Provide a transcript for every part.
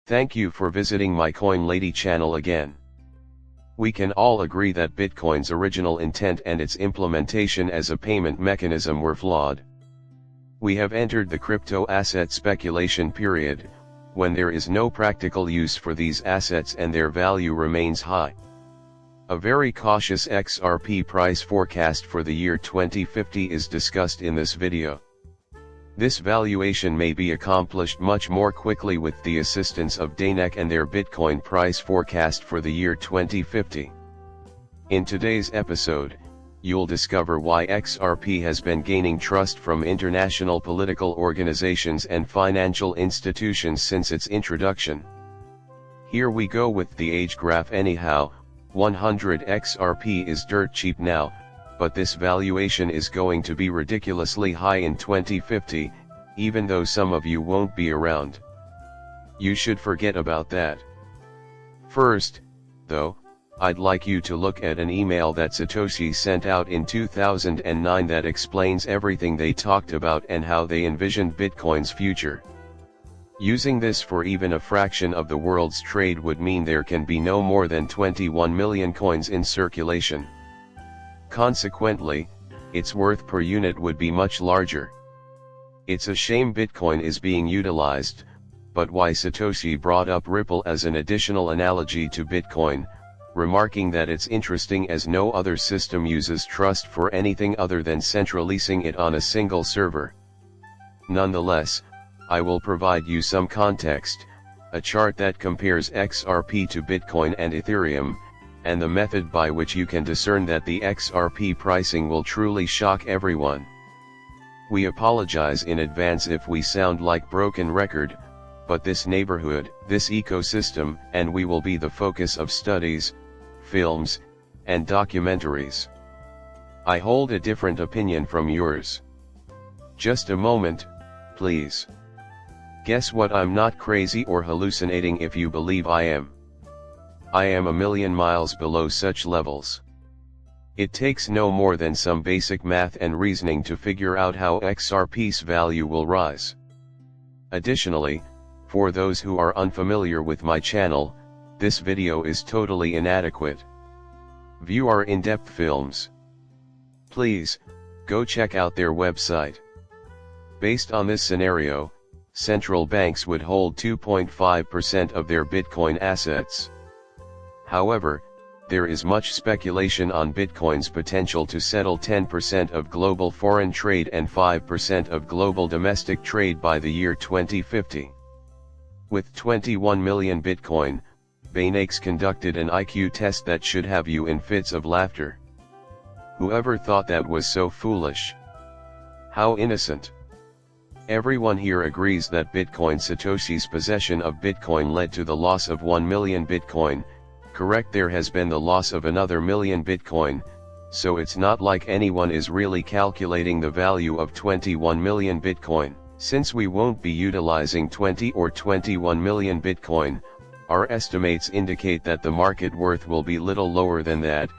Thank you for visiting my Coin Lady channel again. We can all agree that Bitcoin's original intent and its implementation as a payment mechanism were flawed. We have entered the crypto asset speculation period, when there is no practical use for these assets and their value remains high. A very cautious XRP price forecast for the year 2050 is discussed in this video. This valuation may be accomplished much more quickly with the assistance of Daynek and their Bitcoin price forecast for the year 2050. In today's episode, you'll discover why XRP has been gaining trust from international political organizations and financial institutions since its introduction. Here we go with the age graph anyhow. 100 XRP is dirt cheap now, but this valuation is going to be ridiculously high in 2050, even though some of you won't be around. You should forget about that. First, though, I'd like you to look at an email that Satoshi sent out in 2009 that explains everything they talked about and how they envisioned Bitcoin's future. Using this for even a fraction of the world's trade would mean there can be no more than 21 million coins in circulation. Consequently, its worth per unit would be much larger. It's a shame Bitcoin is being utilized, but why Satoshi brought up Ripple as an additional analogy to Bitcoin, remarking that it's interesting as no other system uses trust for anything other than centralizing it on a single server. Nonetheless, I will provide you some context, a chart that compares XRP to Bitcoin and Ethereum, and the method by which you can discern that the XRP pricing will truly shock everyone. We apologize in advance if we sound like broken record, but this neighborhood, this ecosystem, and we will be the focus of studies, films, and documentaries. I hold a different opinion from yours. Just a moment, please. Guess what? I'm not crazy or hallucinating if you believe I am. I am a million miles below such levels. It takes no more than some basic math and reasoning to figure out how XRP's value will rise. Additionally, for those who are unfamiliar with my channel, this video is totally inadequate. View our in-depth films. Please, go check out their website. Based on this scenario, central banks would hold 2.5% of their Bitcoin assets. However, there is much speculation on Bitcoin's potential to settle 10% of global foreign trade and 5% of global domestic trade by the year 2050. With 21 million Bitcoin, Daynek conducted an IQ test that should have you in fits of laughter. Whoever thought that was so foolish? How innocent. Everyone here agrees that Satoshi's possession of Bitcoin led to the loss of 1 million Bitcoin. Correct, there has been the loss of another million Bitcoin, so it's not like anyone is really calculating the value of 21 million Bitcoin. Since we won't be utilizing 20 or 21 million Bitcoin, our estimates indicate that the market worth will be little lower than that,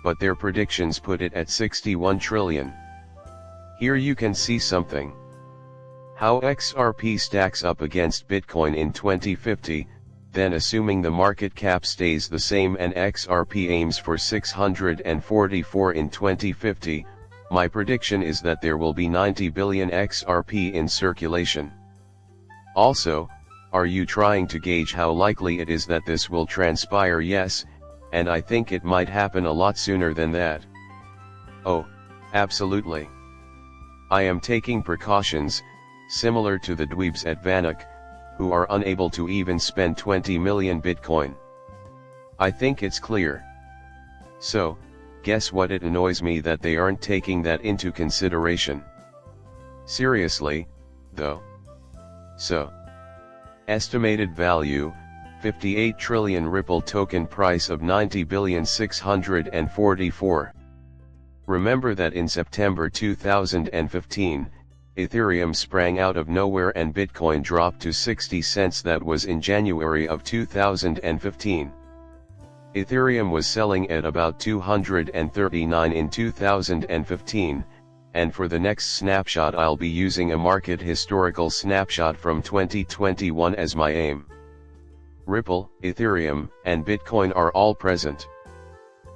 but their predictions put it at 61 trillion. Here you can see something. How XRP stacks up against Bitcoin in 2050, then assuming the market cap stays the same and XRP aims for 644 in 2050, my prediction is that there will be 90 billion XRP in circulation. Also, are you trying to gauge how likely it is that this will transpire? Yes, and I think it might happen a lot sooner than that. Oh, absolutely. I am taking precautions, similar to the dweebs at Vanek, who are unable to even spend 20 million Bitcoin. I think it's clear. So, guess what? It annoys me that they aren't taking that into consideration. Seriously, though. So, estimated value, 58 trillion Ripple token price of 90,644. Remember that in September 2015, Ethereum sprang out of nowhere and Bitcoin dropped to 60 cents. That was in January of 2015. Ethereum was selling at about 239 in 2015, and for the next snapshot I'll be using a market historical snapshot from 2021 as my aim. Ripple, Ethereum, and Bitcoin are all present.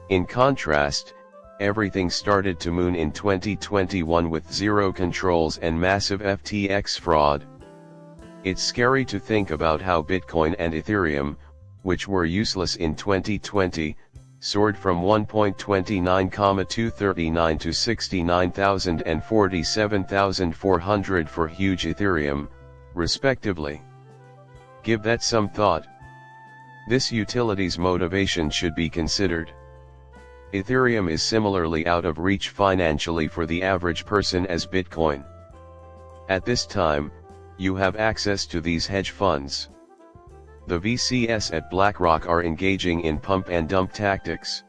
In contrast, everything started to moon in 2021 with zero controls and massive FTX fraud. It's scary to think about how Bitcoin and Ethereum, which were useless in 2020, soared from 1.29,239 to 69,000 and 47,400 for huge Ethereum, respectively. Give that some thought. This utility's motivation should be considered. Ethereum is similarly out of reach financially for the average person as Bitcoin. At this time, you have access to these hedge funds. The VCs at BlackRock are engaging in pump and dump tactics.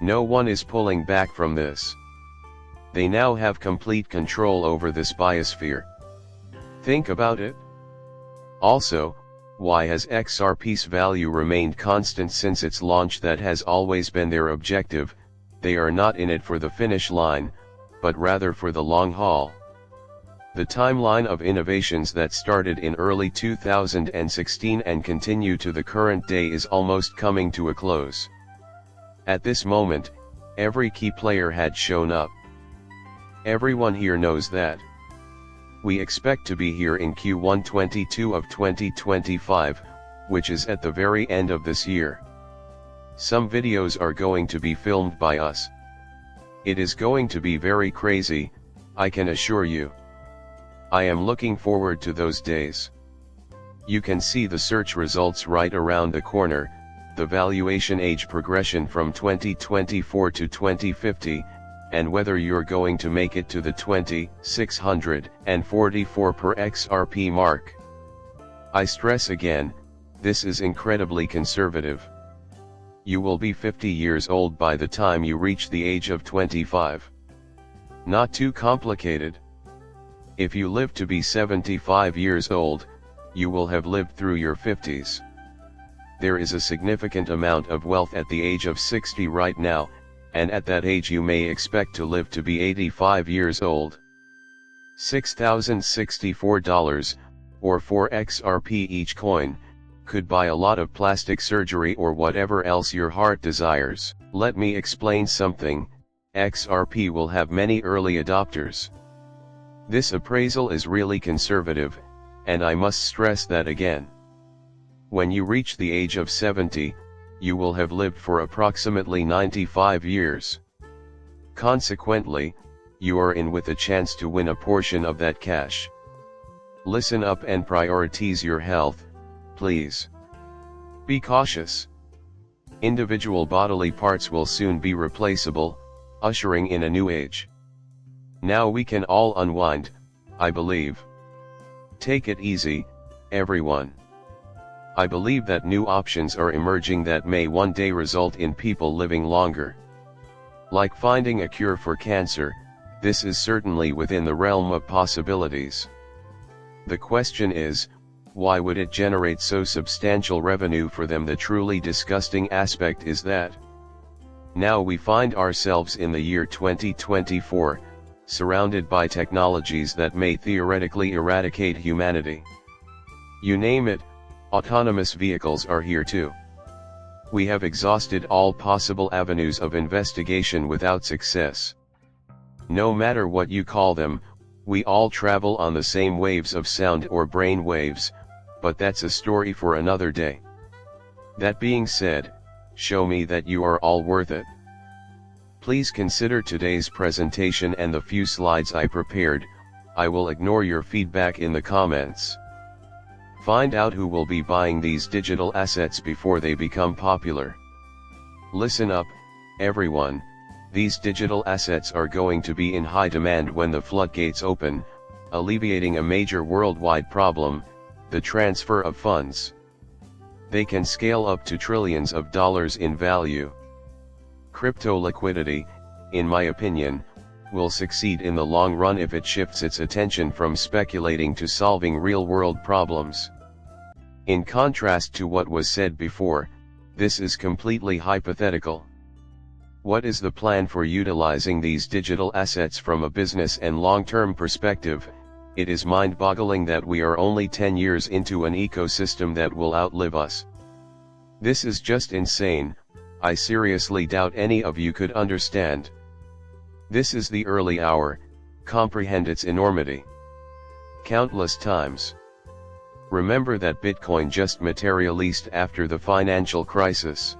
No one is pulling back from this. They now have complete control over this biosphere. Think about it. Also, why has XRP's value remained constant since its launch? That has always been their objective. They are not in it for the finish line, but rather for the long haul. The timeline of innovations that started in early 2016 and continue to the current day is almost coming to a close. At this moment, every key player had shown up. Everyone here knows that. We expect to be here in Q1 22 of 2025, which is at the very end of this year. Some videos are going to be filmed by us. It is going to be very crazy, I can assure you. I am looking forward to those days. You can see the search results right around the corner, the valuation age progression from 2024 to 2050, and whether you're going to make it to the 2,644 per XRP mark. I stress again, this is incredibly conservative. You will be 50 years old by the time you reach the age of 25. Not too complicated. If you live to be 75 years old, you will have lived through your 50s. There is a significant amount of wealth at the age of 60 right now, and at that age you may expect to live to be 85 years old. $6,064, or 4 XRP each coin, could buy a lot of plastic surgery or whatever else your heart desires. Let me explain something, XRP will have many early adopters. This appraisal is really conservative, and I must stress that again. When you reach the age of 70, you will have lived for approximately 95 years. Consequently, you are in with a chance to win a portion of that cash. Listen up and prioritize your health, please. Be cautious. Individual bodily parts will soon be replaceable, ushering in a new age. Now we can all unwind, I believe. Take it easy, everyone. I believe that new options are emerging that may one day result in people living longer. Like finding a cure for cancer, this is certainly within the realm of possibilities. The question is, why would it generate so substantial revenue for them? The truly disgusting aspect is that now we find ourselves in the year 2024, surrounded by technologies that may theoretically eradicate humanity. You name it, autonomous vehicles are here too. We have exhausted all possible avenues of investigation without success. No matter what you call them, we all travel on the same waves of sound or brain waves, but that's a story for another day. That being said, show me that you are all worth it. Please consider today's presentation and the few slides I prepared. I will ignore your feedback in the comments. Find out who will be buying these digital assets before they become popular. Listen up, everyone, these digital assets are going to be in high demand when the floodgates open, alleviating a major worldwide problem, the transfer of funds. They can scale up to trillions of dollars in value. Crypto liquidity, in my opinion, will succeed in the long run if it shifts its attention from speculating to solving real-world problems. In contrast to what was said before, this is completely hypothetical. What is the plan for utilizing these digital assets from a business and long-term perspective, It is mind-boggling that we are only 10 years into an ecosystem that will outlive us. This is just insane. I seriously doubt any of you could understand. This is the early hour, comprehend its enormity. Countless times. Remember that Bitcoin just materialized after the financial crisis.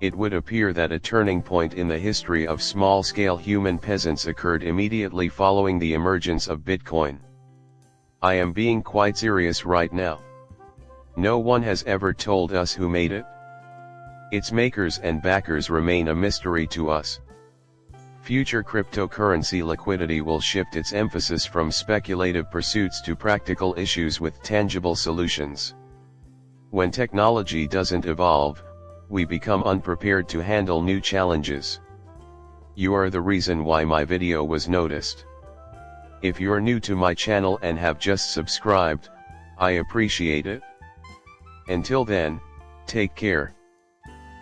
It would appear that a turning point in the history of small-scale human peasants occurred immediately following the emergence of Bitcoin. I am being quite serious right now. No one has ever told us who made it. Its makers and backers remain a mystery to us. Future cryptocurrency liquidity will shift its emphasis from speculative pursuits to practical issues with tangible solutions. When technology doesn't evolve, we become unprepared to handle new challenges. You are the reason why my video was noticed. If you're new to my channel and have just subscribed, I appreciate it. Until then, take care.